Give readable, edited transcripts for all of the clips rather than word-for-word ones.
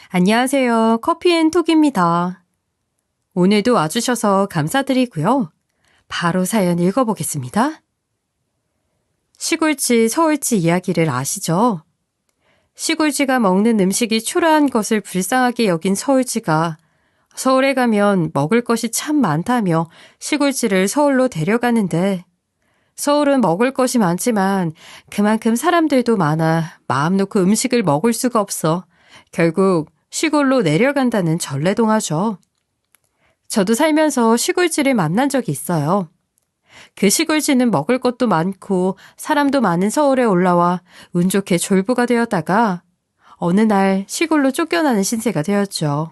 안녕하세요. 커피앤톡입니다. 오늘도 와주셔서 감사드리고요. 바로 사연 읽어보겠습니다. 시골지, 서울지 이야기를 아시죠? 시골지가 먹는 음식이 초라한 것을 불쌍하게 여긴 서울지가 서울에 가면 먹을 것이 참 많다며 시골지를 서울로 데려가는데 서울은 먹을 것이 많지만 그만큼 사람들도 많아 마음 놓고 음식을 먹을 수가 없어 결국 시골로 내려간다는 전래동화죠. 저도 살면서 시골지를 만난 적이 있어요. 그 시골지는 먹을 것도 많고 사람도 많은 서울에 올라와 운 좋게 졸부가 되었다가 어느 날 시골로 쫓겨나는 신세가 되었죠.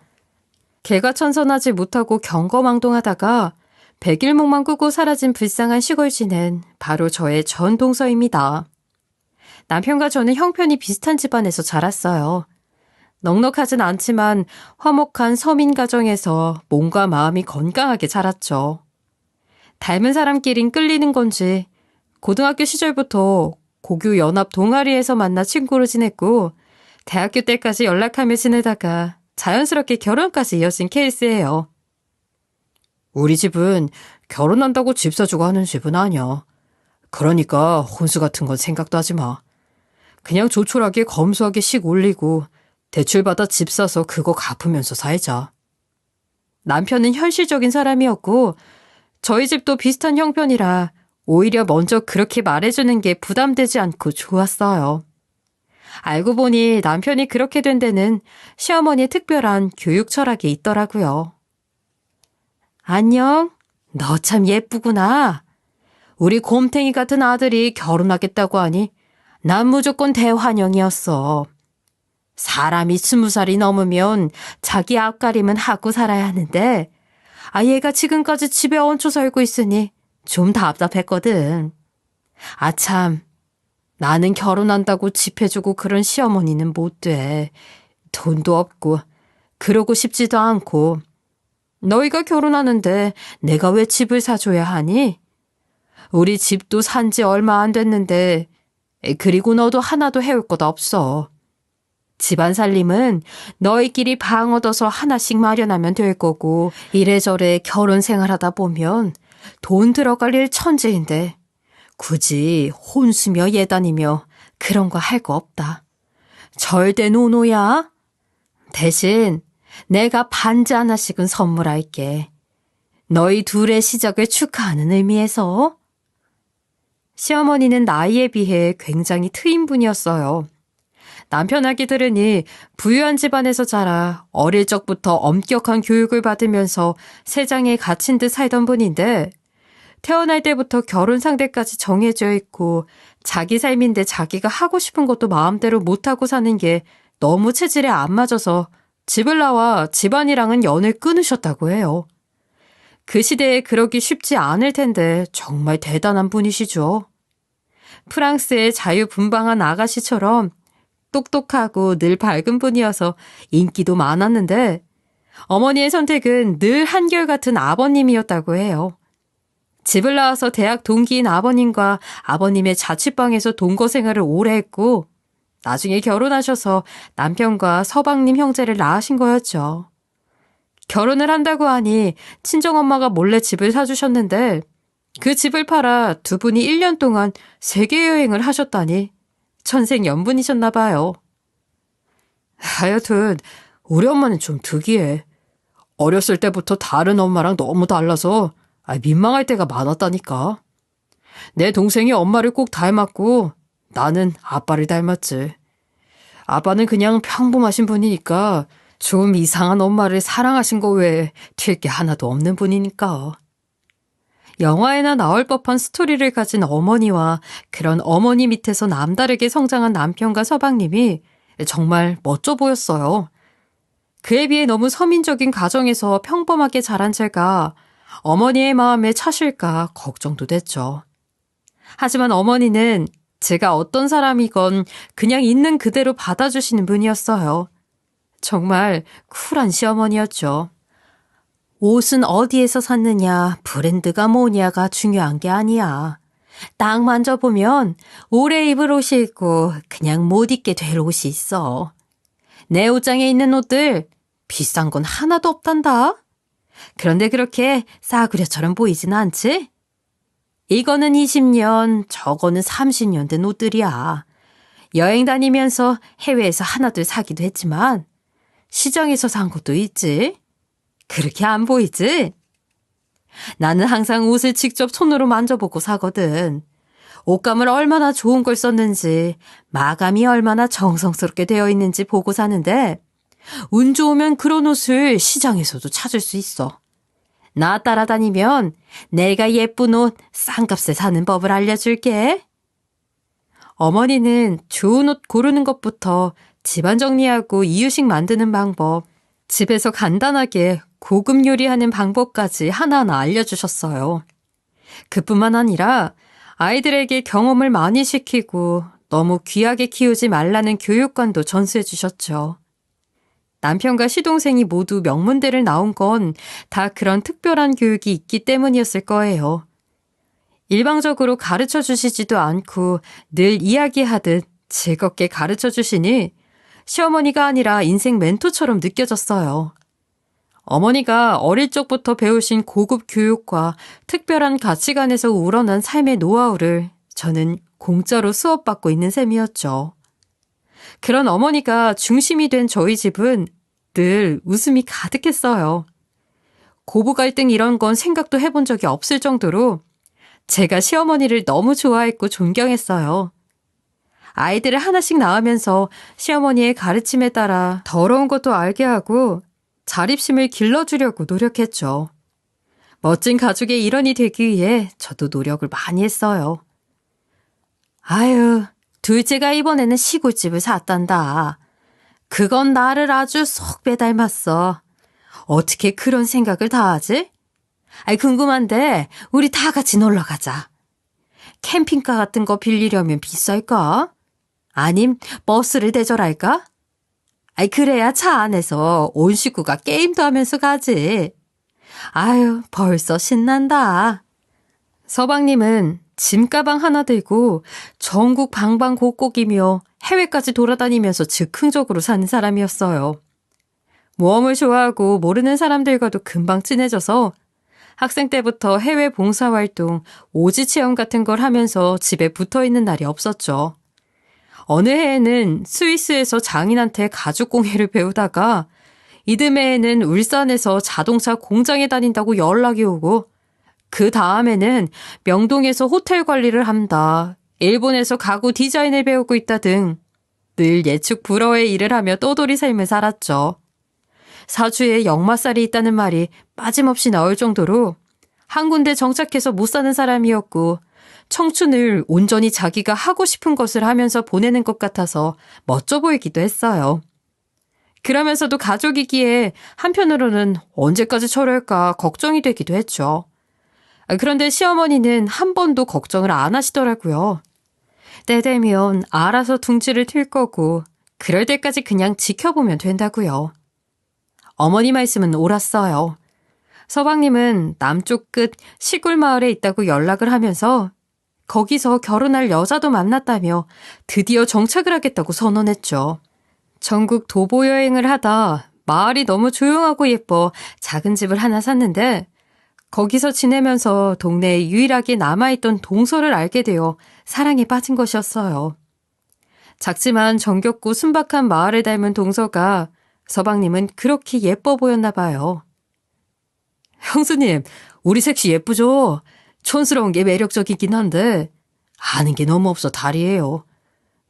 개가천선하지 못하고 경거망동하다가 백일목만 꾸고 사라진 불쌍한 시골지는 바로 저의 전 동서입니다. 남편과 저는 형편이 비슷한 집안에서 자랐어요. 넉넉하진 않지만 화목한 서민 가정에서 몸과 마음이 건강하게 자랐죠. 닮은 사람끼린 끌리는 건지 고등학교 시절부터 고교 연합 동아리에서 만나 친구로 지냈고 대학교 때까지 연락하며 지내다가 자연스럽게 결혼까지 이어진 케이스예요. 우리 집은 결혼한다고 집 사주고 하는 집은 아니야. 그러니까 혼수 같은 건 생각도 하지 마. 그냥 조촐하게 검소하게 식 올리고 대출받아 집 사서 그거 갚으면서 살자. 남편은 현실적인 사람이었고 저희 집도 비슷한 형편이라 오히려 먼저 그렇게 말해주는 게 부담되지 않고 좋았어요. 알고 보니 남편이 그렇게 된 데는 시어머니의 특별한 교육 철학이 있더라고요. 안녕, 너 참 예쁘구나. 우리 곰탱이 같은 아들이 결혼하겠다고 하니 난 무조건 대환영이었어. 사람이 20살이 넘으면 자기 앞가림은 하고 살아야 하는데 얘가 지금까지 집에 얹혀 살고 있으니 좀 답답했거든. 참, 나는 결혼한다고 집 해주고 그런 시어머니는 못 돼. 돈도 없고 그러고 싶지도 않고. 너희가 결혼하는데 내가 왜 집을 사줘야 하니? 우리 집도 산 지 얼마 안 됐는데 그리고 너도 하나도 해올 것 없어. 집안 살림은 너희끼리 방 얻어서 하나씩 마련하면 될 거고 이래저래 결혼 생활하다 보면 돈 들어갈 일 천재인데 굳이 혼수며 예단이며 그런 거 할 거 없다. 절대 노노야. 대신 내가 반지 하나씩은 선물할게. 너희 둘의 시작을 축하하는 의미에서. 시어머니는 나이에 비해 굉장히 트인 분이었어요. 남편 얘기 들으니 부유한 집안에서 자라 어릴 적부터 엄격한 교육을 받으면서 세상에 갇힌 듯 살던 분인데 태어날 때부터 결혼 상대까지 정해져 있고 자기 삶인데 자기가 하고 싶은 것도 마음대로 못하고 사는 게 너무 체질에 안 맞아서 집을 나와 집안이랑은 연을 끊으셨다고 해요. 그 시대에 그러기 쉽지 않을 텐데 정말 대단한 분이시죠. 프랑스의 자유분방한 아가씨처럼 똑똑하고 늘 밝은 분이어서 인기도 많았는데 어머니의 선택은 늘 한결같은 아버님이었다고 해요. 집을 나와서 대학 동기인 아버님과 아버님의 자취방에서 동거 생활을 오래 했고 나중에 결혼하셔서 남편과 서방님 형제를 낳으신 거였죠. 결혼을 한다고 하니 친정엄마가 몰래 집을 사주셨는데 그 집을 팔아 두 분이 1년 동안 세계 여행을 하셨다니 천생연분이셨나 봐요. 하여튼 우리 엄마는 좀 특이해. 어렸을 때부터 다른 엄마랑 너무 달라서 민망할 때가 많았다니까. 내 동생이 엄마를 꼭 닮았고 나는 아빠를 닮았지. 아빠는 그냥 평범하신 분이니까 좀 이상한 엄마를 사랑하신 거 외에 튈 게 하나도 없는 분이니까. 영화에나 나올 법한 스토리를 가진 어머니와 그런 어머니 밑에서 남다르게 성장한 남편과 서방님이 정말 멋져 보였어요. 그에 비해 너무 서민적인 가정에서 평범하게 자란 제가 어머니의 마음에 차실까 걱정도 됐죠. 하지만 어머니는 제가 어떤 사람이건 그냥 있는 그대로 받아주시는 분이었어요. 정말 쿨한 시어머니였죠. 옷은 어디에서 샀느냐, 브랜드가 뭐냐가 중요한 게 아니야. 딱 만져보면 오래 입을 옷이 있고 그냥 못 입게 될 옷이 있어. 내 옷장에 있는 옷들 비싼 건 하나도 없단다. 그런데 그렇게 싸구려처럼 보이진 않지? 이거는 20년, 저거는 30년 된 옷들이야. 여행 다니면서 해외에서 하나둘 사기도 했지만 시장에서 산 것도 있지. 그렇게 안 보이지? 나는 항상 옷을 직접 손으로 만져보고 사거든. 옷감을 얼마나 좋은 걸 썼는지, 마감이 얼마나 정성스럽게 되어 있는지 보고 사는데 운 좋으면 그런 옷을 시장에서도 찾을 수 있어. 나 따라다니면 내가 예쁜 옷 싼 값에 사는 법을 알려줄게. 어머니는 좋은 옷 고르는 것부터 집안 정리하고 이유식 만드는 방법, 집에서 간단하게 고급 요리하는 방법까지 하나하나 알려주셨어요. 그뿐만 아니라 아이들에게 경험을 많이 시키고 너무 귀하게 키우지 말라는 교육관도 전수해 주셨죠. 남편과 시동생이 모두 명문대를 나온 건 다 그런 특별한 교육이 있기 때문이었을 거예요. 일방적으로 가르쳐 주시지도 않고 늘 이야기하듯 즐겁게 가르쳐 주시니 시어머니가 아니라 인생 멘토처럼 느껴졌어요. 어머니가 어릴 적부터 배우신 고급 교육과 특별한 가치관에서 우러난 삶의 노하우를 저는 공짜로 수업받고 있는 셈이었죠. 그런 어머니가 중심이 된 저희 집은 늘 웃음이 가득했어요. 고부 갈등 이런 건 생각도 해본 적이 없을 정도로 제가 시어머니를 너무 좋아했고 존경했어요. 아이들을 하나씩 낳으면서 시어머니의 가르침에 따라 더러운 것도 알게 하고 자립심을 길러주려고 노력했죠. 멋진 가족의 일원이 되기 위해 저도 노력을 많이 했어요. 아유, 둘째가 이번에는 시골집을 샀단다. 그건 나를 아주 쏙 빼닮았어. 어떻게 그런 생각을 다 하지? 궁금한데 우리 다 같이 놀러 가자. 캠핑카 같은 거 빌리려면 비쌀까? 아님 버스를 대절할까? 그래야 차 안에서 온 식구가 게임도 하면서 가지. 아유, 벌써 신난다. 서방님은 짐가방 하나 들고 전국 방방곡곡이며 해외까지 돌아다니면서 즉흥적으로 사는 사람이었어요. 모험을 좋아하고 모르는 사람들과도 금방 친해져서 학생 때부터 해외 봉사활동, 오지 체험 같은 걸 하면서 집에 붙어 있는 날이 없었죠. 어느 해에는 스위스에서 장인한테 가죽공예를 배우다가 이듬해에는 울산에서 자동차 공장에 다닌다고 연락이 오고 그 다음에는 명동에서 호텔 관리를 한다, 일본에서 가구 디자인을 배우고 있다 등 늘 예측 불허의 일을 하며 떠돌이 삶을 살았죠. 사주에 역마살이 있다는 말이 빠짐없이 나올 정도로 한 군데 정착해서 못 사는 사람이었고 청춘을 온전히 자기가 하고 싶은 것을 하면서 보내는 것 같아서 멋져 보이기도 했어요. 그러면서도 가족이기에 한편으로는 언제까지 저럴까 걱정이 되기도 했죠. 그런데 시어머니는 한 번도 걱정을 안 하시더라고요. 때 되면 알아서 둥지를 틀 거고 그럴 때까지 그냥 지켜보면 된다고요. 어머니 말씀은 옳았어요. 서방님은 남쪽 끝 시골 마을에 있다고 연락을 하면서 거기서 결혼할 여자도 만났다며 드디어 정착을 하겠다고 선언했죠. 전국 도보 여행을 하다 마을이 너무 조용하고 예뻐 작은 집을 하나 샀는데 거기서 지내면서 동네에 유일하게 남아있던 동서를 알게 되어 사랑에 빠진 것이었어요. 작지만 정겹고 순박한 마을을 닮은 동서가 서방님은 그렇게 예뻐 보였나 봐요. 형수님, 우리 색시 예쁘죠? 촌스러운 게 매력적이긴 한데 아는 게 너무 없어 다리예요.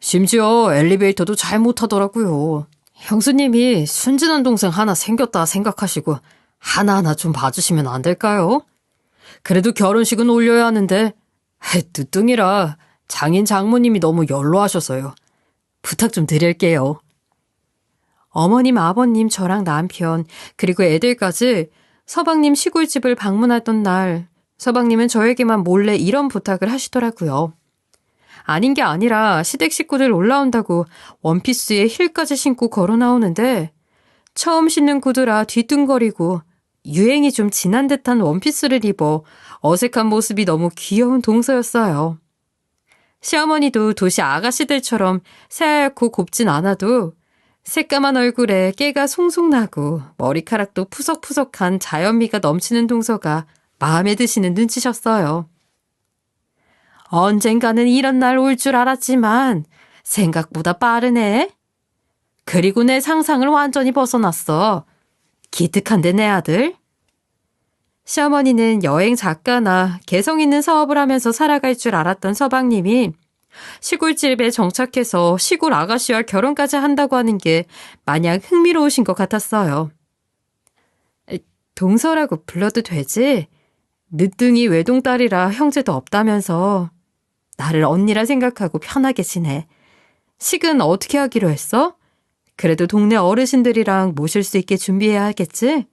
심지어 엘리베이터도 잘 못하더라고요. 형수님이 순진한 동생 하나 생겼다 생각하시고 하나하나 좀 봐주시면 안 될까요? 그래도 결혼식은 올려야 하는데 늦둥이라 장인 장모님이 너무 연로하셔서요. 부탁 좀 드릴게요. 어머님, 아버님, 저랑 남편, 그리고 애들까지 서방님 시골집을 방문하던 날 서방님은 저에게만 몰래 이런 부탁을 하시더라고요. 아닌 게 아니라 시댁 식구들 올라온다고 원피스에 힐까지 신고 걸어 나오는데 처음 신는 구두라 뒤뚱거리고 유행이 좀 지난 듯한 원피스를 입어 어색한 모습이 너무 귀여운 동서였어요. 시어머니도 도시 아가씨들처럼 새하얗고 곱진 않아도 새까만 얼굴에 깨가 송송 나고 머리카락도 푸석푸석한 자연미가 넘치는 동서가 마음에 드시는 눈치셨어요. 언젠가는 이런 날 올 줄 알았지만 생각보다 빠르네. 그리고 내 상상을 완전히 벗어났어. 기특한데 내 아들? 시어머니는 여행 작가나 개성 있는 사업을 하면서 살아갈 줄 알았던 서방님이 시골집에 정착해서 시골 아가씨와 결혼까지 한다고 하는 게 마냥 흥미로우신 것 같았어요. 동서라고 불러도 되지? 늦둥이 외동딸이라 형제도 없다면서 나를 언니라 생각하고 편하게 지내. 식은 어떻게 하기로 했어? 그래도 동네 어르신들이랑 모실 수 있게 준비해야 하겠지?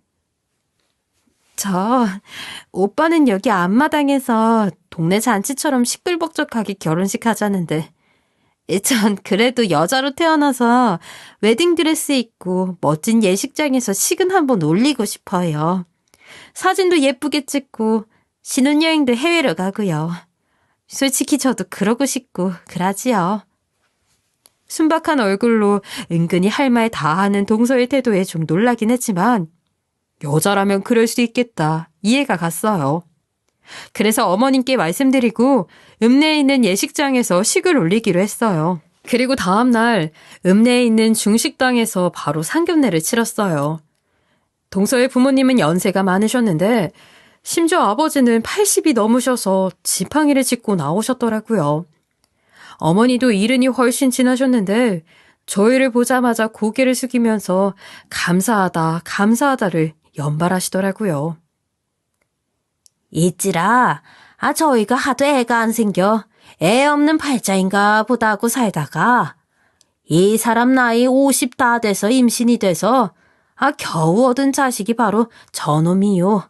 오빠는 여기 앞마당에서 동네 잔치처럼 시끌벅적하게 결혼식 하자는데 전 그래도 여자로 태어나서 웨딩드레스 입고 멋진 예식장에서 식은 한번 올리고 싶어요. 사진도 예쁘게 찍고 신혼여행도 해외로 가고요. 솔직히 저도 그러고 싶고 그러지요. 순박한 얼굴로 은근히 할 말 다 하는 동서의 태도에 좀 놀라긴 했지만 여자라면 그럴 수 있겠다. 이해가 갔어요. 그래서 어머님께 말씀드리고 읍내에 있는 예식장에서 식을 올리기로 했어요. 그리고 다음날 읍내에 있는 중식당에서 바로 상견례를 치렀어요. 동서의 부모님은 연세가 많으셨는데 심지어 아버지는 80이 넘으셔서 지팡이를 짚고 나오셨더라고요. 어머니도 이른이 훨씬 지나셨는데 저희를 보자마자 고개를 숙이면서 감사하다, 감사하다를 연발하시더라고요. 있지라, 저희가 하도 애가 안 생겨 애 없는 팔자인가 보다 하고 살다가 이 사람 나이 50 다 돼서 임신이 돼서 겨우 얻은 자식이 바로 저놈이요.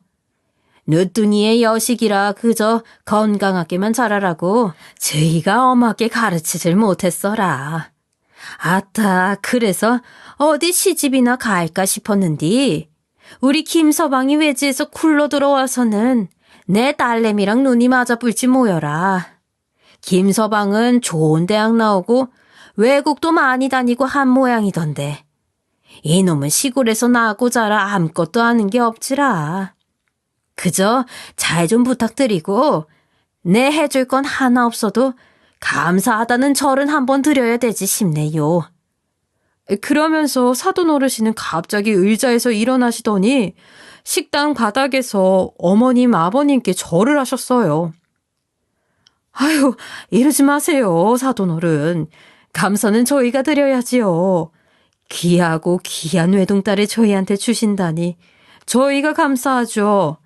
늦둥이의 여식이라 그저 건강하게만 자라라고 저희가 엄하게 가르치질 못했어라. 아따, 그래서 어디 시집이나 갈까 싶었는디 우리 김서방이 외지에서 굴러 들어와서는 내 딸내미랑 눈이 맞아 불지 뭐여라. 김서방은 좋은 대학 나오고 외국도 많이 다니고 한 모양이던데 이놈은 시골에서 나고 자라 아무것도 아는 게 없지라. 그저 잘 좀 부탁드리고 내 해줄 건 하나 없어도 감사하다는 절은 한번 드려야 되지 싶네요. 그러면서 사돈 어르신은 갑자기 의자에서 일어나시더니 식당 바닥에서 어머님, 아버님께 절을 하셨어요. 아유, 이러지 마세요, 사돈 어른. 감사는 저희가 드려야지요. 귀하고 귀한 외동딸을 저희한테 주신다니 저희가 감사하죠.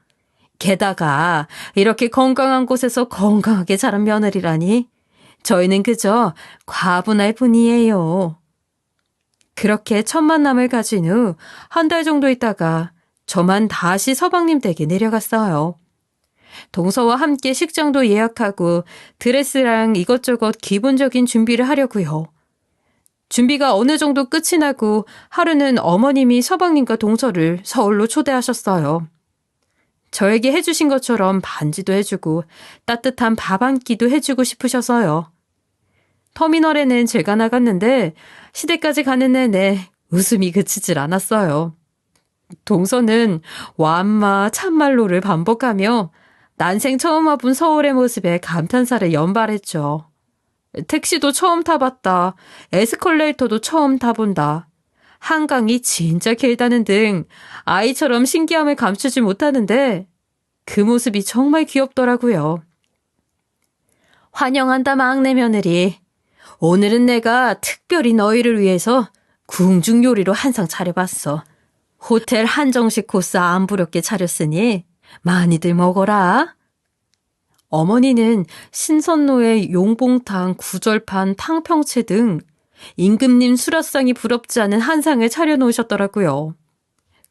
게다가 이렇게 건강한 곳에서 건강하게 자란 며느리라니 저희는 그저 과분할 뿐이에요. 그렇게 첫 만남을 가진 후 한 달 정도 있다가 저만 다시 서방님 댁에 내려갔어요. 동서와 함께 식장도 예약하고 드레스랑 이것저것 기본적인 준비를 하려고요. 준비가 어느 정도 끝이 나고 하루는 어머님이 서방님과 동서를 서울로 초대하셨어요. 저에게 해주신 것처럼 반지도 해주고 따뜻한 밥 한 끼도 해주고 싶으셔서요. 터미널에는 제가 나갔는데 시댁까지 가는 내내 웃음이 그치질 않았어요. 동서는 완마 참말로를 반복하며 난생 처음 와본 서울의 모습에 감탄사를 연발했죠. 택시도 처음 타봤다. 에스컬레이터도 처음 타본다. 한강이 진짜 길다는 등 아이처럼 신기함을 감추지 못하는데 그 모습이 정말 귀엽더라고요. 환영한다 막내 며느리. 오늘은 내가 특별히 너희를 위해서 궁중 요리로 한상 차려봤어. 호텔 한정식 코스 안 부럽게 차렸으니 많이들 먹어라. 어머니는 신선로의 용봉탕, 구절판, 탕평채 등 임금님 수라상이 부럽지 않은 한상을 차려놓으셨더라고요.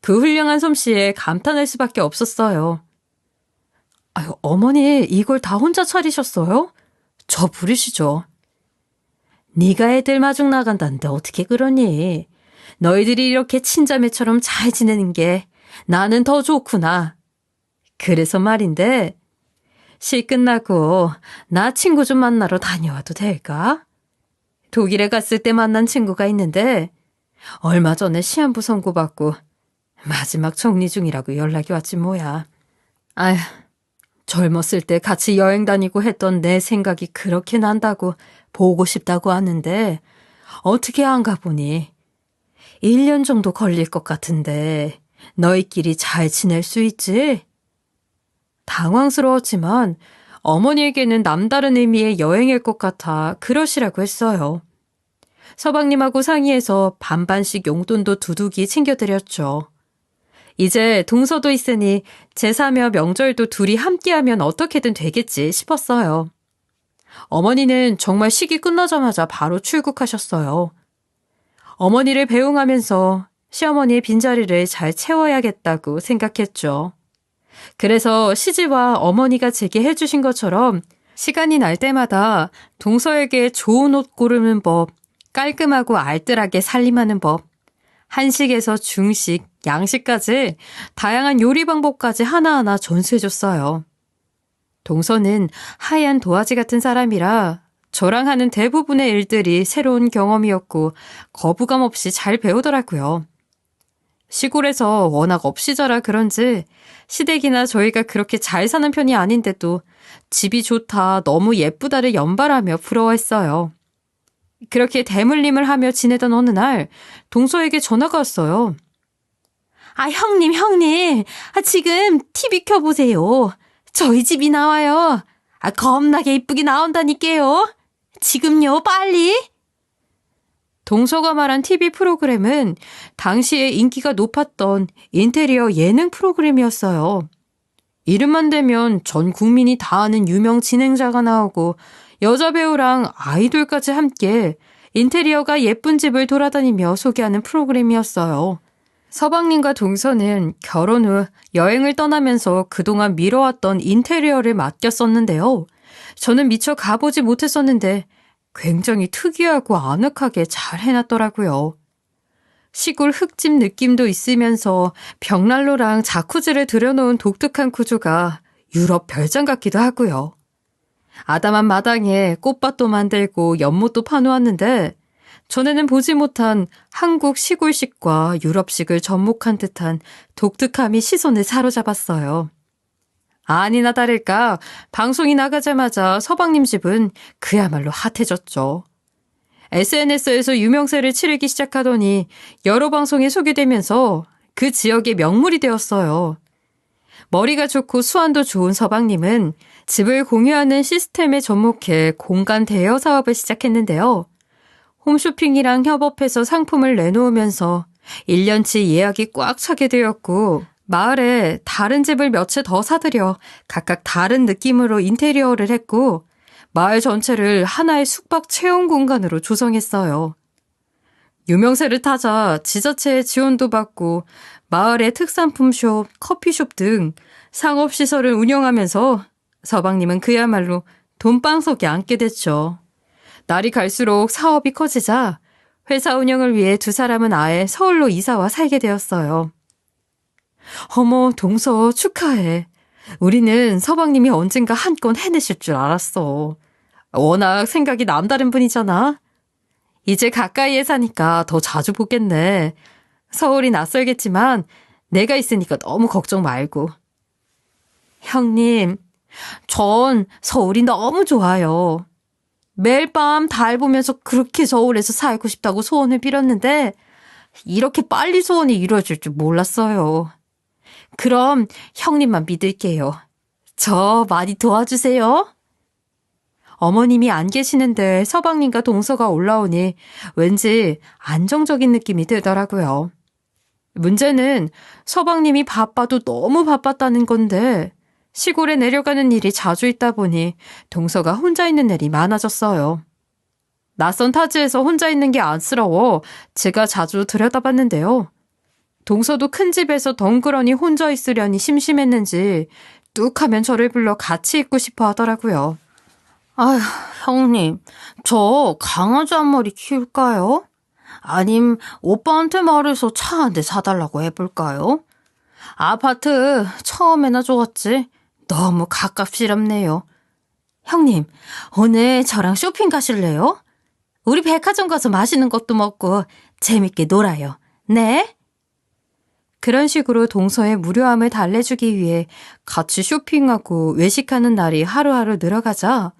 그 훌륭한 솜씨에 감탄할 수밖에 없었어요. 아유, 어머니 이걸 다 혼자 차리셨어요? 저 부르시죠. 네가 애들 마중 나간다는데 어떻게 그러니? 너희들이 이렇게 친자매처럼 잘 지내는 게 나는 더 좋구나. 그래서 말인데 실 끝나고 나 친구 좀 만나러 다녀와도 될까? 독일에 갔을 때 만난 친구가 있는데 얼마 전에 시한부 선고받고 마지막 정리 중이라고 연락이 왔지 뭐야. 아휴, 젊었을 때 같이 여행 다니고 했던 내 생각이 그렇게 난다고 보고 싶다고 하는데 어떻게 안 가보니 1년 정도 걸릴 것 같은데 너희끼리 잘 지낼 수 있지? 당황스러웠지만 어머니에게는 남다른 의미의 여행일 것 같아 그러시라고 했어요. 서방님하고 상의해서 반반씩 용돈도 두둑이 챙겨드렸죠. 이제 동서도 있으니 제사며 명절도 둘이 함께하면 어떻게든 되겠지 싶었어요. 어머니는 정말 시기 끝나자마자 바로 출국하셨어요. 어머니를 배웅하면서 시어머니의 빈자리를 잘 채워야겠다고 생각했죠. 그래서 시집와 어머니가 제게 해주신 것처럼 시간이 날 때마다 동서에게 좋은 옷 고르는 법, 깔끔하고 알뜰하게 살림하는 법, 한식에서 중식, 양식까지 다양한 요리 방법까지 하나하나 전수해줬어요. 동서는 하얀 도화지 같은 사람이라 저랑 하는 대부분의 일들이 새로운 경험이었고 거부감 없이 잘 배우더라고요. 시골에서 워낙 없이 자라 그런지 시댁이나 저희가 그렇게 잘 사는 편이 아닌데도 집이 좋다, 너무 예쁘다를 연발하며 부러워했어요. 그렇게 대물림을 하며 지내던 어느 날 동서에게 전화가 왔어요. 아, 형님. 지금 TV 켜보세요. 저희 집이 나와요. 겁나게 이쁘게 나온다니까요. 지금요, 빨리. 동서가 말한 TV 프로그램은 당시에 인기가 높았던 인테리어 예능 프로그램이었어요. 이름만 대면 전 국민이 다 아는 유명 진행자가 나오고 여자 배우랑 아이돌까지 함께 인테리어가 예쁜 집을 돌아다니며 소개하는 프로그램이었어요. 서방님과 동서는 결혼 후 여행을 떠나면서 그동안 미뤄왔던 인테리어를 맡겼었는데요. 저는 미처 가보지 못했었는데 굉장히 특이하고 아늑하게 잘 해놨더라고요. 시골 흙집 느낌도 있으면서 벽난로랑 자쿠지를 들여놓은 독특한 구조가 유럽 별장 같기도 하고요. 아담한 마당에 꽃밭도 만들고 연못도 파놓았는데 전에는 보지 못한 한국 시골식과 유럽식을 접목한 듯한 독특함이 시선을 사로잡았어요. 아니나 다를까 방송이 나가자마자 서방님 집은 그야말로 핫해졌죠. SNS에서 유명세를 치르기 시작하더니 여러 방송에 소개되면서 그 지역의 명물이 되었어요. 머리가 좋고 수완도 좋은 서방님은 집을 공유하는 시스템에 접목해 공간 대여 사업을 시작했는데요. 홈쇼핑이랑 협업해서 상품을 내놓으면서 1년치 예약이 꽉 차게 되었고 마을에 다른 집을 몇 채 더 사들여 각각 다른 느낌으로 인테리어를 했고 마을 전체를 하나의 숙박 체험 공간으로 조성했어요. 유명세를 타자 지자체의 지원도 받고 마을의 특산품숍, 커피숍 등 상업시설을 운영하면서 서방님은 그야말로 돈방석에 앉게 됐죠. 날이 갈수록 사업이 커지자 회사 운영을 위해 두 사람은 아예 서울로 이사와 살게 되었어요. 어머, 동서 축하해. 우리는 서방님이 언젠가 한 건 해내실 줄 알았어. 워낙 생각이 남다른 분이잖아. 이제 가까이에 사니까 더 자주 보겠네. 서울이 낯설겠지만 내가 있으니까 너무 걱정 말고. 형님, 전 서울이 너무 좋아요. 매일 밤 달 보면서 그렇게 서울에서 살고 싶다고 소원을 빌었는데 이렇게 빨리 소원이 이루어질 줄 몰랐어요. 그럼 형님만 믿을게요. 저 많이 도와주세요. 어머님이 안 계시는데 서방님과 동서가 올라오니 왠지 안정적인 느낌이 들더라고요. 문제는 서방님이 바빠도 너무 바빴다는 건데 시골에 내려가는 일이 자주 있다 보니 동서가 혼자 있는 날이 많아졌어요. 낯선 타지에서 혼자 있는 게 안쓰러워 제가 자주 들여다봤는데요. 동서도 큰 집에서 덩그러니 혼자 있으려니 심심했는지 뚝 하면 저를 불러 같이 있고 싶어 하더라고요. 아휴, 형님, 저 강아지 한 마리 키울까요? 아님 오빠한테 말해서 차 한 대 사달라고 해볼까요? 아파트 처음에나 좋았지 너무 가깝시렵네요. 형님, 오늘 저랑 쇼핑 가실래요? 우리 백화점 가서 맛있는 것도 먹고 재밌게 놀아요. 네? 그런 식으로 동서의 무료함을 달래주기 위해 같이 쇼핑하고 외식하는 날이 하루하루 늘어가자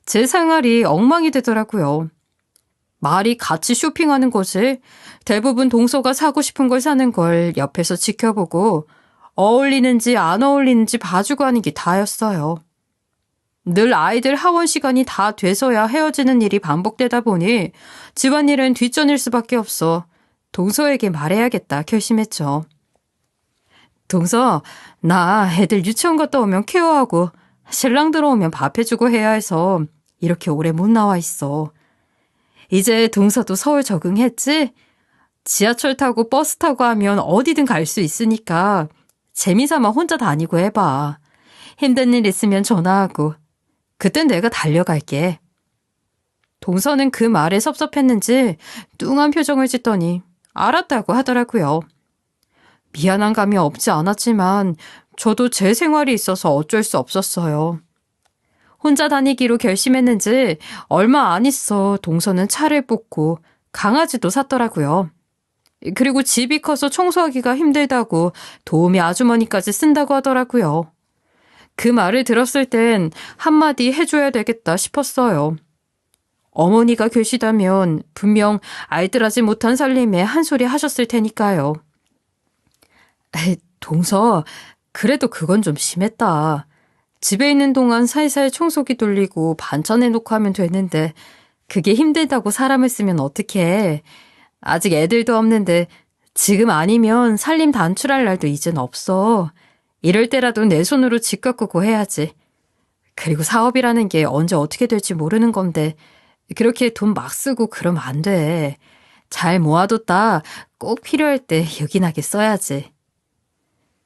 제 생활이 엉망이 되더라고요. 말이 같이 쇼핑하는 거지. 대부분 동서가 사고 싶은 걸 사는 걸 옆에서 지켜보고 어울리는지 안 어울리는지 봐주고 하는 게 다였어요. 늘 아이들 하원 시간이 다 돼서야 헤어지는 일이 반복되다 보니 집안일은 뒷전일 수밖에 없어 동서에게 말해야겠다 결심했죠. 동서, 나 애들 유치원 갔다 오면 케어하고 신랑 들어오면 밥 해주고 해야 해서 이렇게 오래 못 나와 있어. 이제 동서도 서울 적응했지? 지하철 타고 버스 타고 하면 어디든 갈 수 있으니까 재미삼아 혼자 다니고 해봐. 힘든 일 있으면 전화하고 그땐 내가 달려갈게. 동서는 그 말에 섭섭했는지 뚱한 표정을 짓더니 알았다고 하더라고요. 미안한 감이 없지 않았지만 저도 제 생활이 있어서 어쩔 수 없었어요. 혼자 다니기로 결심했는지 얼마 안 있어 동서는 차를 뽑고 강아지도 샀더라고요. 그리고 집이 커서 청소하기가 힘들다고 도우미 아주머니까지 쓴다고 하더라고요. 그 말을 들었을 땐 한마디 해줘야 되겠다 싶었어요. 어머니가 계시다면 분명 알뜰하지 못한 살림에 한 소리 하셨을 테니까요. 동서, 그래도 그건 좀 심했다. 집에 있는 동안 살살 청소기 돌리고 반찬 해놓고 하면 되는데 그게 힘들다고 사람을 쓰면 어떡해. 아직 애들도 없는데 지금 아니면 살림 단출할 날도 이젠 없어. 이럴 때라도 내 손으로 집 가꾸고 해야지. 그리고 사업이라는 게 언제 어떻게 될지 모르는 건데 그렇게 돈 막 쓰고 그러면 안 돼. 잘 모아뒀다 꼭 필요할 때 요긴하게 써야지.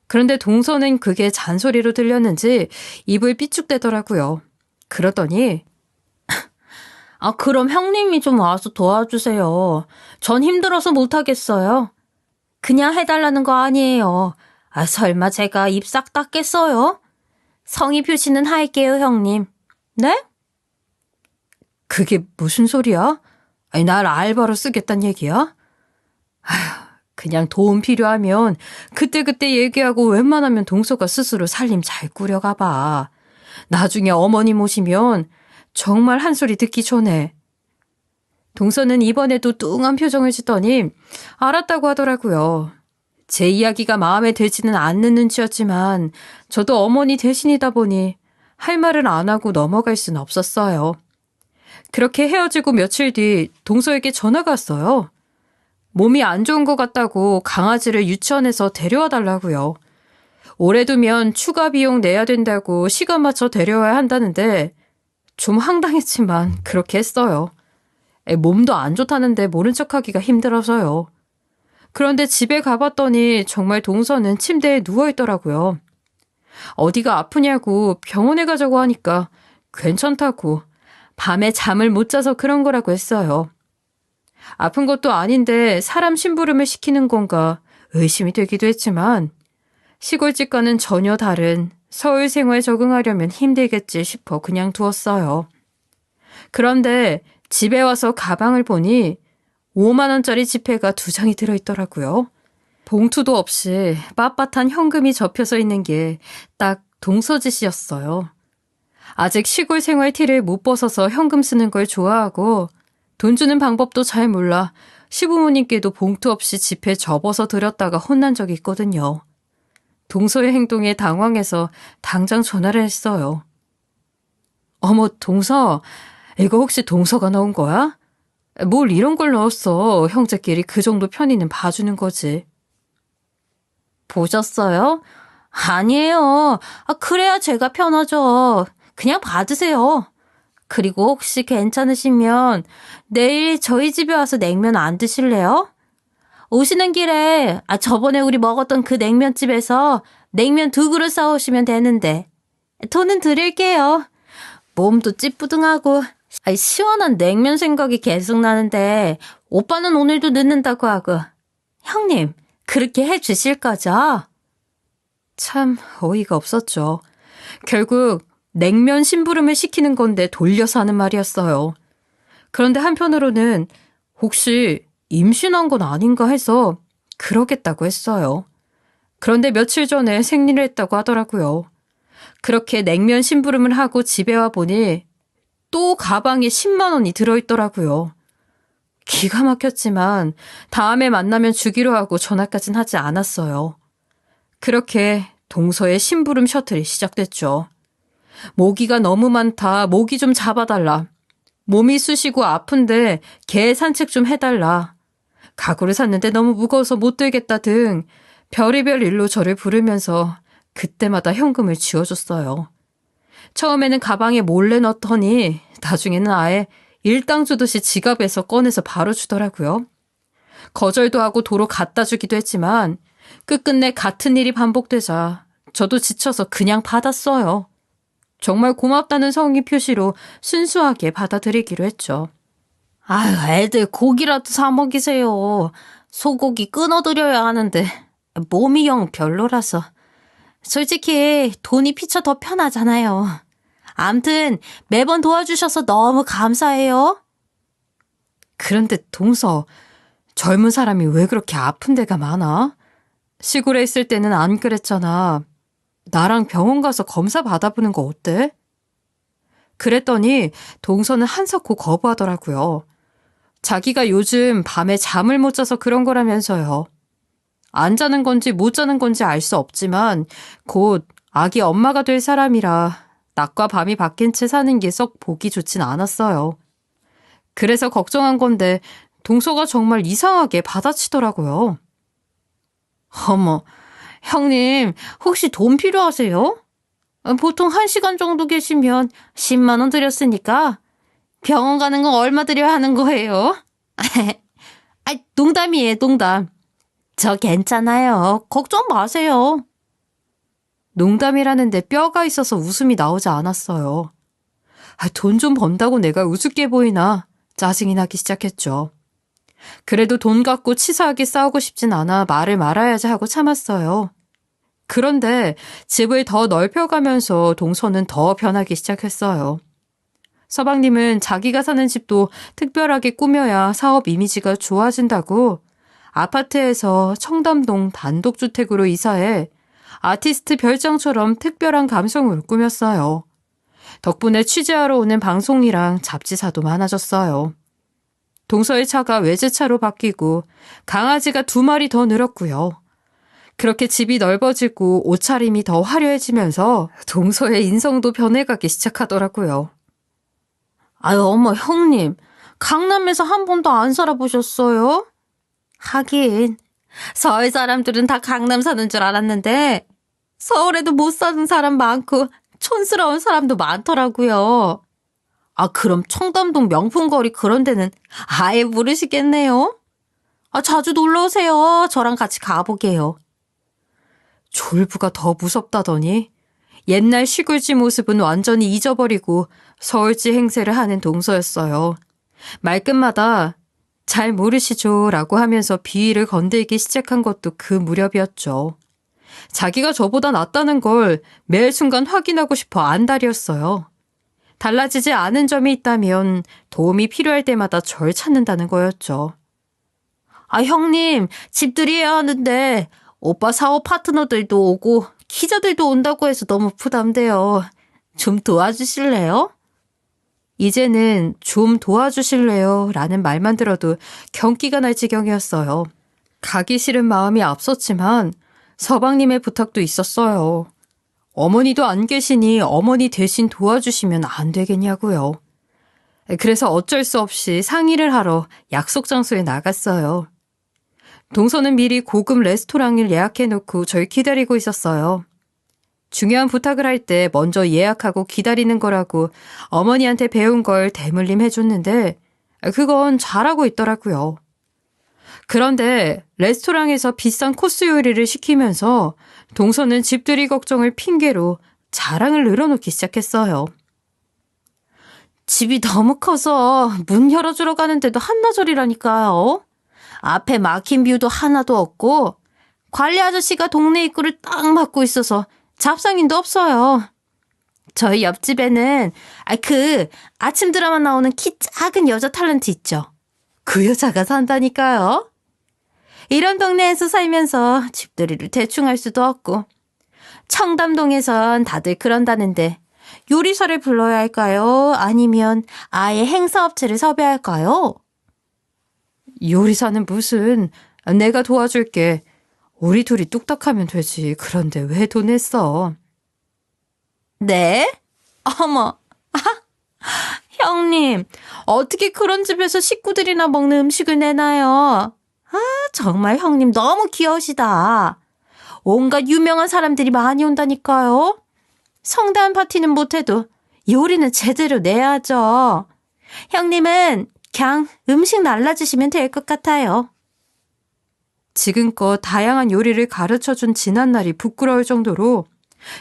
그런데 동서는 그게 잔소리로 들렸는지 입을 삐죽대더라고요. 그러더니 그럼 형님이 좀 와서 도와주세요. 전 힘들어서 못하겠어요. 그냥 해달라는 거 아니에요. 설마 제가 입 싹 닦겠어요? 성의 표시는 할게요, 형님. 네? 그게 무슨 소리야? 아니, 날 알바로 쓰겠단 얘기야? 아휴, 그냥 도움 필요하면 그때그때 얘기하고 웬만하면 동서가 스스로 살림 잘 꾸려가 봐. 나중에 어머니 모시면 정말 한 소리 듣기 전에. 동서는 이번에도 뚱한 표정을 짓더니 알았다고 하더라고요. 제 이야기가 마음에 들지는 않는 눈치였지만 저도 어머니 대신이다 보니 할 말을 안 하고 넘어갈 수는 없었어요. 그렇게 헤어지고 며칠 뒤 동서에게 전화가 왔어요. 몸이 안 좋은 것 같다고 강아지를 유치원에서 데려와 달라고요. 오래 두면 추가 비용 내야 된다고 시간 맞춰 데려와야 한다는데 좀 황당했지만 그렇게 했어요. 몸도 안 좋다는데 모른 척하기가 힘들어서요. 그런데 집에 가봤더니 정말 동서는 침대에 누워있더라고요. 어디가 아프냐고 병원에 가자고 하니까 괜찮다고 밤에 잠을 못 자서 그런 거라고 했어요. 아픈 것도 아닌데 사람 심부름을 시키는 건가 의심이 되기도 했지만 시골집과는 전혀 다른 서울 생활에 적응하려면 힘들겠지 싶어 그냥 두었어요. 그런데 집에 와서 가방을 보니 5만 원짜리 지폐가 2장이 들어있더라고요. 봉투도 없이 빳빳한 현금이 접혀서 있는 게 딱 동서짓이었어요. 아직 시골 생활 티를 못 벗어서 현금 쓰는 걸 좋아하고 돈 주는 방법도 잘 몰라 시부모님께도 봉투 없이 지폐 접어서 드렸다가 혼난 적이 있거든요. 동서의 행동에 당황해서 당장 전화를 했어요. 어머, 동서, 이거 혹시 동서가 넣은 거야? 뭘 이런 걸 넣었어. 형제끼리 그 정도 편의는 봐주는 거지. 보셨어요? 아니에요. 그래야 제가 편하죠. 그냥 받으세요. 그리고 혹시 괜찮으시면 내일 저희 집에 와서 냉면 안 드실래요? 오시는 길에 저번에 우리 먹었던 그 냉면집에서 냉면 2그릇 사오시면 되는데 돈은 드릴게요. 몸도 찌뿌둥하고 시원한 냉면 생각이 계속 나는데 오빠는 오늘도 늦는다고 하고 형님 그렇게 해주실 거죠? 참 어이가 없었죠. 결국 냉면 심부름을 시키는 건데 돌려서 하는 말이었어요. 그런데 한편으로는 혹시 임신한 건 아닌가 해서 그러겠다고 했어요. 그런데 며칠 전에 생리를 했다고 하더라고요. 그렇게 냉면 심부름을 하고 집에 와 보니 또 가방에 10만 원이 들어있더라고요. 기가 막혔지만 다음에 만나면 주기로 하고 전화까진 하지 않았어요. 그렇게 동서의 심부름 셔틀이 시작됐죠. 모기가 너무 많다. 모기 좀 잡아달라. 몸이 쑤시고 아픈데 개 산책 좀 해달라. 가구를 샀는데 너무 무거워서 못 들겠다 등 별의별 일로 저를 부르면서 그때마다 현금을 쥐어줬어요. 처음에는 가방에 몰래 넣더니 나중에는 아예 일당 주듯이 지갑에서 꺼내서 바로 주더라고요. 거절도 하고 도로 갖다 주기도 했지만 끝끝내 같은 일이 반복되자 저도 지쳐서 그냥 받았어요. 정말 고맙다는 성의 표시로 순수하게 받아들이기로 했죠. 아유, 애들 고기라도 사 먹이세요. 소고기 끊어드려야 하는데 몸이 영 별로라서. 솔직히 돈이 피쳐 더 편하잖아요. 암튼 매번 도와주셔서 너무 감사해요. 그런데 동서, 젊은 사람이 왜 그렇게 아픈 데가 많아? 시골에 있을 때는 안 그랬잖아. 나랑 병원 가서 검사 받아보는 거 어때? 그랬더니 동서는 한사코 거부하더라고요. 자기가 요즘 밤에 잠을 못 자서 그런 거라면서요. 안 자는 건지 못 자는 건지 알 수 없지만 곧 아기 엄마가 될 사람이라 낮과 밤이 바뀐 채 사는 게 썩 보기 좋진 않았어요. 그래서 걱정한 건데 동서가 정말 이상하게 받아치더라고요. 어머, 형님 혹시 돈 필요하세요? 보통 1시간 정도 계시면 10만 원 드렸으니까 병원 가는 건 얼마 드려야 하는 거예요? 농담이에요, 농담. 저 괜찮아요. 걱정 마세요. 농담이라는데 뼈가 있어서 웃음이 나오지 않았어요. 돈 좀 번다고 내가 우습게 보이나 짜증이 나기 시작했죠. 그래도 돈 갖고 치사하게 싸우고 싶진 않아 말을 말아야지 하고 참았어요. 그런데 집을 더 넓혀가면서 동서는 더 변하기 시작했어요. 서방님은 자기가 사는 집도 특별하게 꾸며야 사업 이미지가 좋아진다고 아파트에서 청담동 단독주택으로 이사해 아티스트 별장처럼 특별한 감성으로 꾸몄어요. 덕분에 취재하러 오는 방송이랑 잡지사도 많아졌어요. 동서의 차가 외제차로 바뀌고 강아지가 2마리 더 늘었고요. 그렇게 집이 넓어지고 옷차림이 더 화려해지면서 동서의 인성도 변해가기 시작하더라고요. 아유, 어머, 형님. 강남에서 한 번도 안 살아보셨어요? 하긴 서울 사람들은 다 강남 사는 줄 알았는데 서울에도 못 사는 사람 많고 촌스러운 사람도 많더라고요. 그럼 청담동 명품거리 그런 데는 아예 모르시겠네요? 자주 놀러 오세요. 저랑 같이 가보게요. 졸부가 더 무섭다더니 옛날 시골집 모습은 완전히 잊어버리고 서울집 행세를 하는 동서였어요. 말끝마다 잘 모르시죠 라고 하면서 비위를 건들기 시작한 것도 그 무렵이었죠. 자기가 저보다 낫다는 걸 매 순간 확인하고 싶어 안달이었어요. 달라지지 않은 점이 있다면 도움이 필요할 때마다 절 찾는다는 거였죠. 형님, 집들이해야 하는데 오빠 사업 파트너들도 오고 기자들도 온다고 해서 너무 부담돼요. 좀 도와주실래요? 이제는 좀 도와주실래요? 라는 말만 들어도 경기가 날 지경이었어요. 가기 싫은 마음이 앞섰지만 서방님의 부탁도 있었어요. 어머니도 안 계시니 어머니 대신 도와주시면 안 되겠냐고요. 그래서 어쩔 수 없이 상의를 하러 약속 장소에 나갔어요. 동서는 미리 고급 레스토랑을 예약해놓고 절 기다리고 있었어요. 중요한 부탁을 할 때 먼저 예약하고 기다리는 거라고 어머니한테 배운 걸 대물림 해줬는데 그건 잘하고 있더라고요. 그런데 레스토랑에서 비싼 코스 요리를 시키면서 동서는 집들이 걱정을 핑계로 자랑을 늘어놓기 시작했어요. 집이 너무 커서 문 열어주러 가는데도 한나절이라니까요. 앞에 막힌 뷰도 하나도 없고 관리 아저씨가 동네 입구를 딱 막고 있어서 잡상인도 없어요. 저희 옆집에는 그 아침 드라마 나오는 키 작은 여자 탤런트 있죠. 그 여자가 산다니까요. 이런 동네에서 살면서 집들이를 대충 할 수도 없고 청담동에선 다들 그런다는데 요리사를 불러야 할까요? 아니면 아예 행사업체를 섭외할까요? 요리사는 무슨, 내가 도와줄게. 우리 둘이 뚝딱하면 되지. 그런데 왜 돈을 써? 네? 어머, 형님, 어떻게 그런 집에서 식구들이나 먹는 음식을 내놔요? 정말 형님 너무 귀여우시다. 온갖 유명한 사람들이 많이 온다니까요. 성대한 파티는 못해도 요리는 제대로 내야죠. 형님은 그냥 음식 날라주시면 될 것 같아요. 지금껏 다양한 요리를 가르쳐준 지난날이 부끄러울 정도로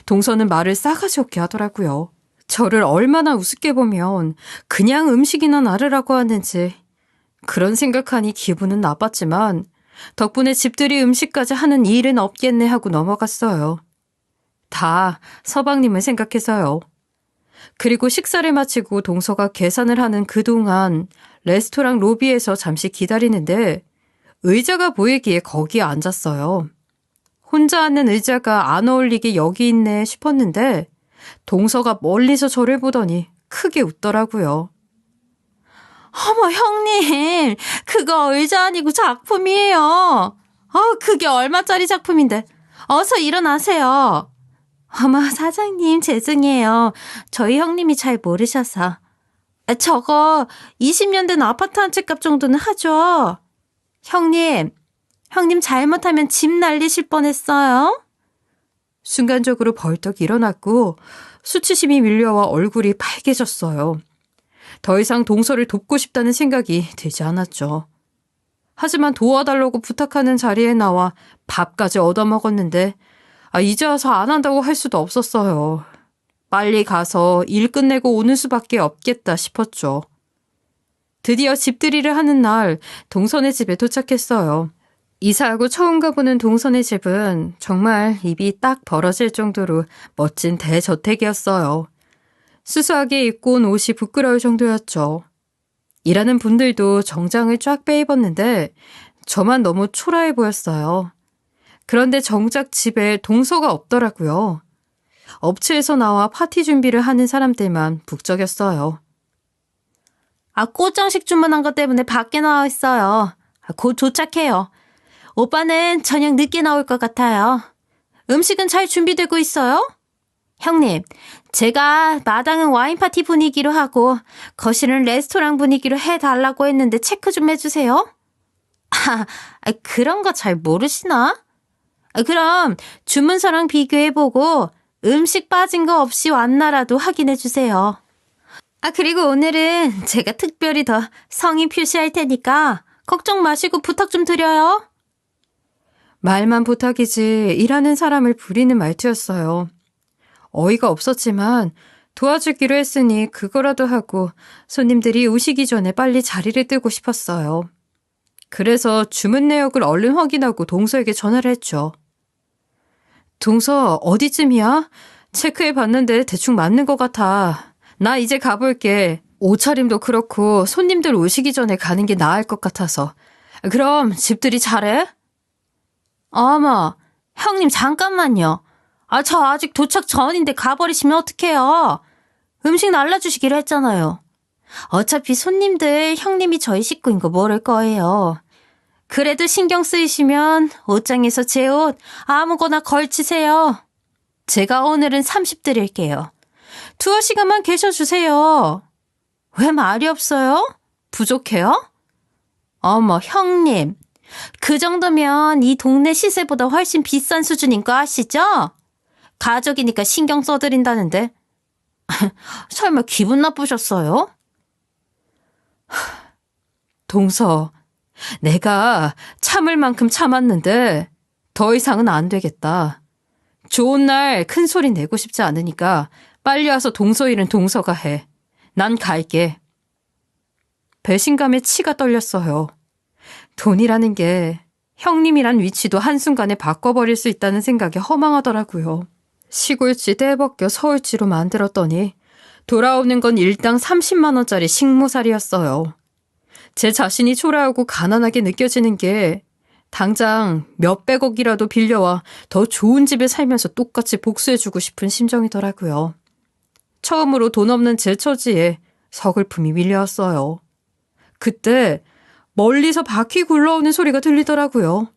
동서는 말을 싸가지 없게 하더라고요. 저를 얼마나 우습게 보면 그냥 음식이나 나르라고 하는지 그런 생각하니 기분은 나빴지만 덕분에 집들이 음식까지 하는 일은 없겠네 하고 넘어갔어요. 다 서방님을 생각해서요. 그리고 식사를 마치고 동서가 계산을 하는 그동안 레스토랑 로비에서 잠시 기다리는데 의자가 보이기에 거기에 앉았어요. 혼자 앉는 의자가 안 어울리게 여기 있네 싶었는데 동서가 멀리서 저를 보더니 크게 웃더라고요. 어머, 형님, 그거 의자 아니고 작품이에요. 그게 얼마짜리 작품인데. 어서 일어나세요. 어머, 사장님, 죄송해요. 저희 형님이 잘 모르셔서. 저거 20년 된 아파트 한 채 값 정도는 하죠. 형님 잘못하면 집 날리실 뻔했어요. 순간적으로 벌떡 일어났고 수치심이 밀려와 얼굴이 빨개졌어요. 더 이상 동서를 돕고 싶다는 생각이 들지 않았죠. 하지만 도와달라고 부탁하는 자리에 나와 밥까지 얻어먹었는데 이제 와서 안 한다고 할 수도 없었어요. 빨리 가서 일 끝내고 오는 수밖에 없겠다 싶었죠. 드디어 집들이를 하는 날 동선의 집에 도착했어요. 이사하고 처음 가보는 동선의 집은 정말 입이 딱 벌어질 정도로 멋진 대저택이었어요. 수수하게 입고 온 옷이 부끄러울 정도였죠. 일하는 분들도 정장을 쫙 빼입었는데 저만 너무 초라해 보였어요. 그런데 정작 집에 동서가 없더라고요. 업체에서 나와 파티 준비를 하는 사람들만 북적였어요. 꽃장식 주문한 것 때문에 밖에 나와 있어요. 곧 도착해요. 오빠는 저녁 늦게 나올 것 같아요. 음식은 잘 준비되고 있어요? 형님, 제가 마당은 와인 파티 분위기로 하고 거실은 레스토랑 분위기로 해달라고 했는데 체크 좀 해주세요. 그런 거 잘 모르시나? 그럼 주문서랑 비교해보고 음식 빠진 거 없이 왔나라도 확인해주세요. 그리고 오늘은 제가 특별히 더 성의 표시할 테니까 걱정 마시고 부탁 좀 드려요. 말만 부탁이지 일하는 사람을 부리는 말투였어요. 어이가 없었지만 도와주기로 했으니 그거라도 하고 손님들이 오시기 전에 빨리 자리를 뜨고 싶었어요. 그래서 주문 내역을 얼른 확인하고 동서에게 전화를 했죠. 동서 어디쯤이야? 체크해 봤는데 대충 맞는 것 같아. 나 이제 가볼게. 옷차림도 그렇고 손님들 오시기 전에 가는 게 나을 것 같아서. 그럼 집들이 잘해? 어머, 형님 잠깐만요. 저 아직 도착 전인데 가버리시면 어떡해요. 음식 날라주시기로 했잖아요. 어차피 손님들 형님이 저희 식구인 거 모를 거예요. 그래도 신경 쓰이시면 옷장에서 제 옷 아무거나 걸치세요. 제가 오늘은 30 드릴게요. 두어 시간만 계셔주세요. 왜 말이 없어요? 부족해요? 어머, 형님. 그 정도면 이 동네 시세보다 훨씬 비싼 수준인 거 아시죠? 가족이니까 신경 써드린다는데. 설마 기분 나쁘셨어요? 동서, 내가 참을 만큼 참았는데 더 이상은 안 되겠다. 좋은 날 큰 소리 내고 싶지 않으니까 빨리 와서 동서 일은 동서가 해. 난 갈게. 배신감에 치가 떨렸어요. 돈이라는 게 형님이란 위치도 한순간에 바꿔버릴 수 있다는 생각이 허망하더라고요. 시골지 떼벗겨 서울지로 만들었더니 돌아오는 건 일당 30만 원짜리 식모살이었어요. 제 자신이 초라하고 가난하게 느껴지는 게 당장 몇백억이라도 빌려와 더 좋은 집에 살면서 똑같이 복수해주고 싶은 심정이더라고요. 처음으로 돈 없는 제 처지에 서글픔이 밀려왔어요. 그때 멀리서 바퀴 굴러오는 소리가 들리더라고요.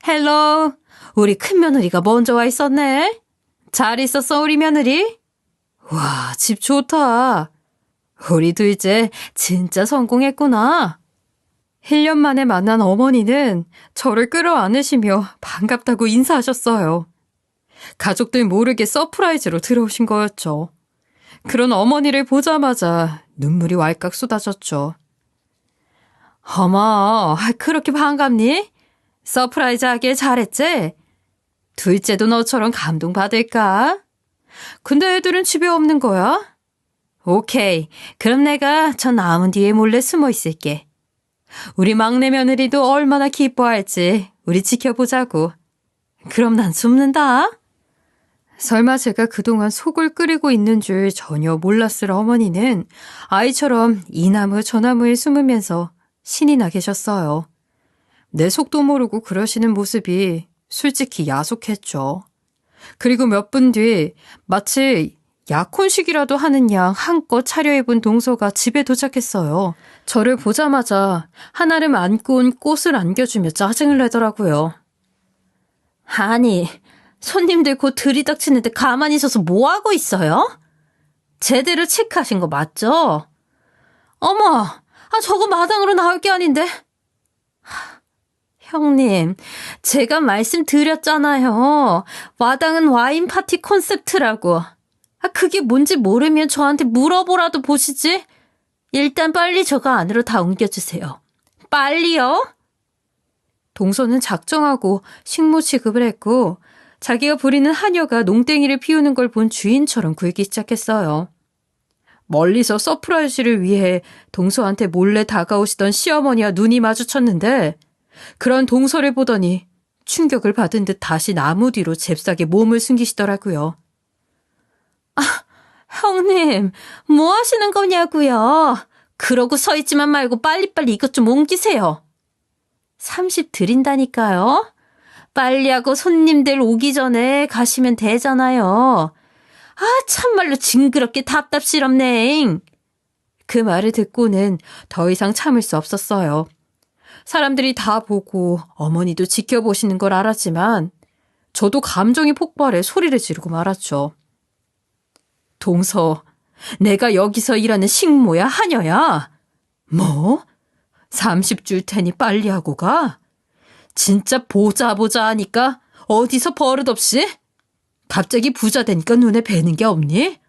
헬로, 우리 큰며느리가 먼저 와 있었네. 잘 있었어, 우리 며느리? 와, 집 좋다. 우리 둘째 진짜 성공했구나. 1년 만에 만난 어머니는 저를 끌어안으시며 반갑다고 인사하셨어요. 가족들 모르게 서프라이즈로 들어오신 거였죠. 그런 어머니를 보자마자 눈물이 왈칵 쏟아졌죠. 어머, 그렇게 반갑니? 서프라이즈 하길 잘했지? 둘째도 너처럼 감동받을까? 근데 애들은 집에 없는 거야? 오케이, 그럼 내가 저 나무 뒤에 몰래 숨어 있을게. 우리 막내 며느리도 얼마나 기뻐할지 우리 지켜보자고. 그럼 난 숨는다. 설마 제가 그동안 속을 끓이고 있는 줄 전혀 몰랐을 어머니는 아이처럼 이 나무 저 나무에 숨으면서 신이 나 계셨어요. 내 속도 모르고 그러시는 모습이 솔직히 야속했죠. 그리고 몇 분 뒤 마치 약혼식이라도 하는 양 한껏 차려입은 동서가 집에 도착했어요. 저를 보자마자 한아름 안고 온 꽃을 안겨주며 짜증을 내더라고요. 아니, 손님들 곧 들이닥치는데 가만히 있어서 뭐하고 있어요? 제대로 체크하신 거 맞죠? 어머, 저거 마당으로 나올 게 아닌데. 형님, 제가 말씀드렸잖아요. 마당은 와인 파티 콘셉트라고. 그게 뭔지 모르면 저한테 물어보라도 보시지. 일단 빨리 저거 안으로 다 옮겨주세요. 빨리요. 동서는 작정하고 식모 취급을 했고 자기가 부리는 하녀가 농땡이를 피우는 걸 본 주인처럼 굴기 시작했어요. 멀리서 서프라이즈를 위해 동서한테 몰래 다가오시던 시어머니와 눈이 마주쳤는데 그런 동서를 보더니 충격을 받은 듯 다시 나무 뒤로 잽싸게 몸을 숨기시더라고요. 형님, 뭐 하시는 거냐고요? 그러고 서 있지만 말고 빨리빨리 이것 좀 옮기세요. 30 드린다니까요. 빨리 하고 손님들 오기 전에 가시면 되잖아요. 참말로 징그럽게 답답스럽네. 그 말을 듣고는 더 이상 참을 수 없었어요. 사람들이 다 보고 어머니도 지켜보시는 걸 알았지만 저도 감정이 폭발해 소리를 지르고 말았죠. 동서, 내가 여기서 일하는 식모야, 하녀야? 뭐? 30 줄 테니 빨리 하고 가? 진짜 보자 하니까 어디서 버릇없이? 갑자기 부자 되니까 눈에 뵈는 게 없니?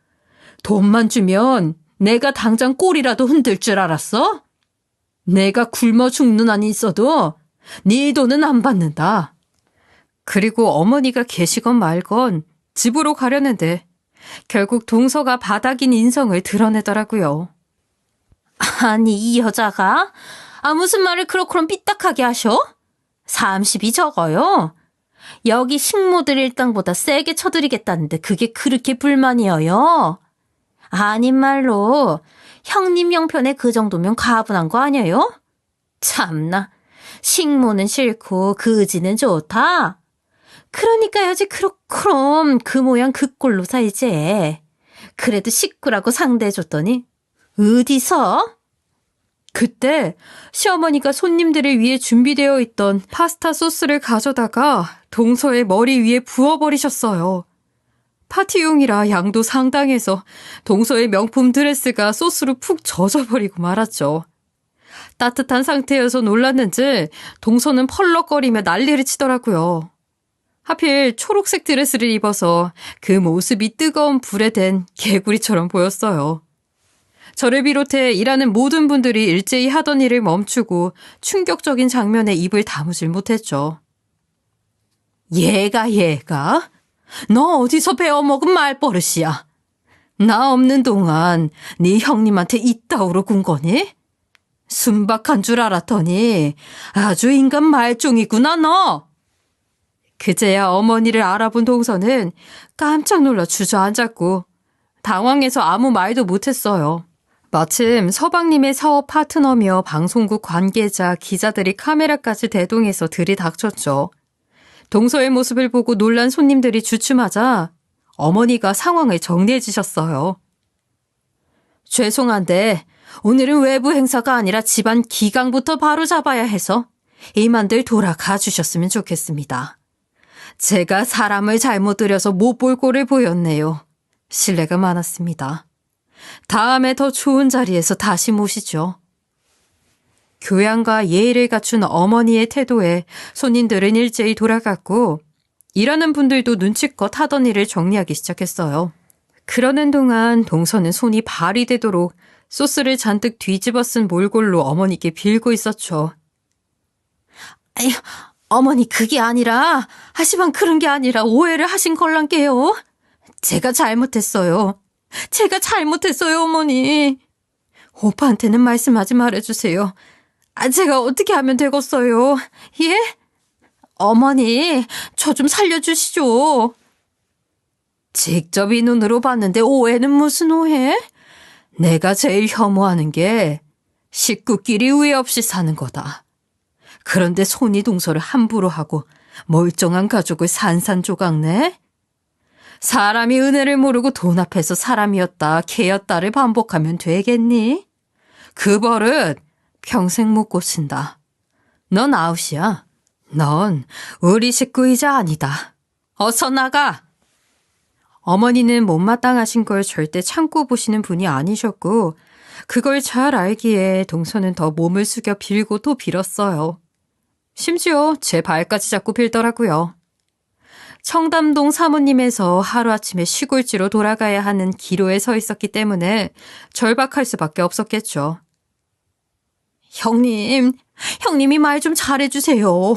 돈만 주면 내가 당장 꼬리라도 흔들 줄 알았어? 내가 굶어 죽는 한이 있어도 네 돈은 안 받는다. 그리고 어머니가 계시건 말건 집으로 가려는데 결국 동서가 바닥인 인성을 드러내더라고요. 아니, 이 여자가? 무슨 말을 그렇게 삐딱하게 하셔? 30이 적어요. 여기 식모들 일당보다 세게 쳐드리겠다는데 그게 그렇게 불만이에요? 아닌 말로 형님 형편에 그 정도면 가분한 거 아니에요? 참나, 식모는 싫고 그지는 좋다. 그러니까야지 그럼 그 모양 그 꼴로 살지. 그래도 식구라고 상대해줬더니 어디서? 그때 시어머니가 손님들을 위해 준비되어 있던 파스타 소스를 가져다가 동서의 머리 위에 부어버리셨어요. 파티용이라 양도 상당해서 동서의 명품 드레스가 소스로 푹 젖어버리고 말았죠. 따뜻한 상태여서 놀랐는지 동서는 펄럭거리며 난리를 치더라고요. 하필 초록색 드레스를 입어서 그 모습이 뜨거운 불에 댄 개구리처럼 보였어요. 저를 비롯해 일하는 모든 분들이 일제히 하던 일을 멈추고 충격적인 장면에 입을 다무질 못했죠. 얘가? 너 어디서 배워먹은 말버릇이야? 나 없는 동안 네 형님한테 이따위로 군 거니? 순박한 줄 알았더니 아주 인간 말종이구나 너. 그제야 어머니를 알아본 동서는 깜짝 놀라 주저앉았고 당황해서 아무 말도 못했어요. 마침 서방님의 사업 파트너며 방송국 관계자, 기자들이 카메라까지 대동해서 들이닥쳤죠. 동서의 모습을 보고 놀란 손님들이 주춤하자 어머니가 상황을 정리해 주셨어요. 죄송한데 오늘은 외부 행사가 아니라 집안 기강부터 바로 잡아야 해서 이만들 돌아가 주셨으면 좋겠습니다. 제가 사람을 잘못 들여서 못 볼 꼴을 보였네요. 실례가 많았습니다. 다음에 더 좋은 자리에서 다시 모시죠. 교양과 예의를 갖춘 어머니의 태도에 손님들은 일제히 돌아갔고 일하는 분들도 눈치껏 하던 일을 정리하기 시작했어요. 그러는 동안 동서는 손이 발이 되도록 소스를 잔뜩 뒤집어 쓴 몰골로 어머니께 빌고 있었죠. 아휴, 어머니 그게 아니라 하시방 그런 게 아니라 오해를 하신 걸란게요. 제가 잘못했어요. 어머니. 오빠한테는 말씀하지 말아주세요. 제가 어떻게 하면 되겠어요? 예? 어머니, 저 좀 살려주시죠. 직접 이 눈으로 봤는데 오해는 무슨 오해? 내가 제일 혐오하는 게 식구끼리 우애 없이 사는 거다. 그런데 손이 동서를 함부로 하고 멀쩡한 가족을 산산조각내? 사람이 은혜를 모르고 돈 앞에서 사람이었다, 개였다를 반복하면 되겠니? 그 버릇 평생 못 고친다. 넌 아웃이야. 넌 우리 식구이자 아니다. 어서 나가! 어머니는 못마땅하신 걸 절대 참고 보시는 분이 아니셨고 그걸 잘 알기에 동서는 더 몸을 숙여 빌고 또 빌었어요. 심지어 제 발까지 잡고 빌더라고요. 청담동 사모님에서 하루아침에 시골지로 돌아가야 하는 기로에 서 있었기 때문에 절박할 수밖에 없었겠죠. 형님이 말 좀 잘해주세요.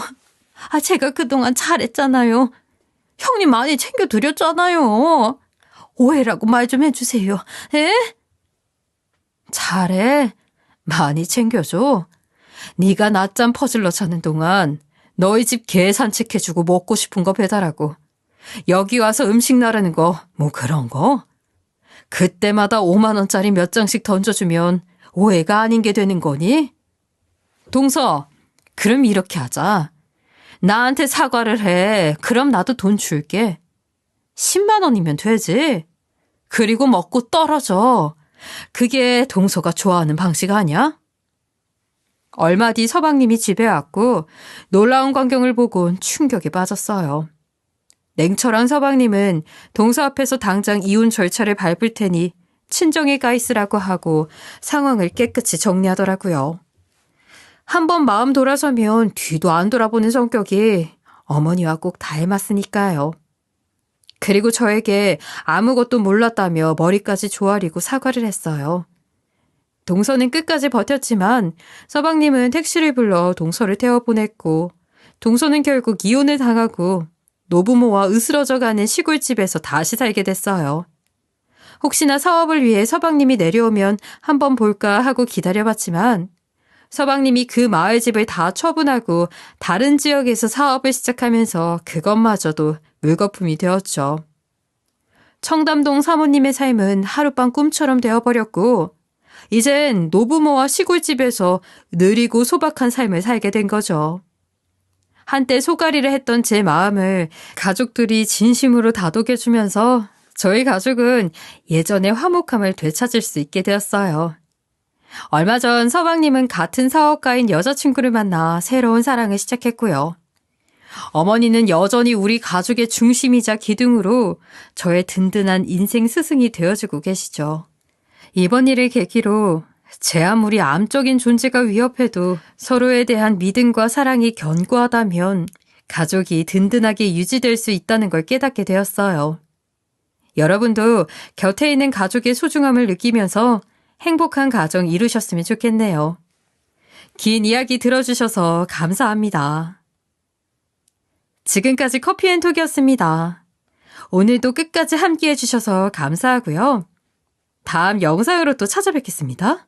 제가 그동안 잘했잖아요. 형님 많이 챙겨드렸잖아요. 오해라고 말 좀 해주세요. 에? 잘해. 많이 챙겨줘. 네가 낮잠 퍼질러 자는 동안 너희 집 개 산책해주고 먹고 싶은 거 배달하고 여기 와서 음식 나르는 거 뭐 그런 거. 그때마다 5만 원짜리 몇 장씩 던져주면 오해가 아닌 게 되는 거니? 동서, 그럼 이렇게 하자. 나한테 사과를 해. 그럼 나도 돈 줄게. 10만 원이면 되지. 그리고 먹고 떨어져. 그게 동서가 좋아하는 방식 아니야? 얼마 뒤 서방님이 집에 왔고 놀라운 광경을 보곤 충격에 빠졌어요. 냉철한 서방님은 동서 앞에서 당장 이혼 절차를 밟을 테니 친정에 가 있으라고 하고 상황을 깨끗이 정리하더라고요. 한번 마음 돌아서면 뒤도 안 돌아보는 성격이 어머니와 꼭 닮았으니까요. 그리고 저에게 아무것도 몰랐다며 머리까지 조아리고 사과를 했어요. 동서는 끝까지 버텼지만 서방님은 택시를 불러 동서를 태워보냈고 동서는 결국 이혼을 당하고 노부모와 으스러져가는 시골집에서 다시 살게 됐어요. 혹시나 사업을 위해 서방님이 내려오면 한번 볼까 하고 기다려봤지만 서방님이 그 마을 집을 다 처분하고 다른 지역에서 사업을 시작하면서 그것마저도 물거품이 되었죠. 청담동 사모님의 삶은 하룻밤 꿈처럼 되어버렸고 이젠 노부모와 시골집에서 느리고 소박한 삶을 살게 된 거죠. 한때 소가리를 했던 제 마음을 가족들이 진심으로 다독여주면서 저희 가족은 예전의 화목함을 되찾을 수 있게 되었어요. 얼마 전 서방님은 같은 사업가인 여자친구를 만나 새로운 사랑을 시작했고요. 어머니는 여전히 우리 가족의 중심이자 기둥으로 저의 든든한 인생 스승이 되어주고 계시죠. 이번 일을 계기로 제 아무리 암적인 존재가 위협해도 서로에 대한 믿음과 사랑이 견고하다면 가족이 든든하게 유지될 수 있다는 걸 깨닫게 되었어요. 여러분도 곁에 있는 가족의 소중함을 느끼면서 행복한 가정 이루셨으면 좋겠네요. 긴 이야기 들어주셔서 감사합니다. 지금까지 커피앤톡이었습니다. 오늘도 끝까지 함께해 주셔서 감사하고요. 다음 영상으로 또 찾아뵙겠습니다.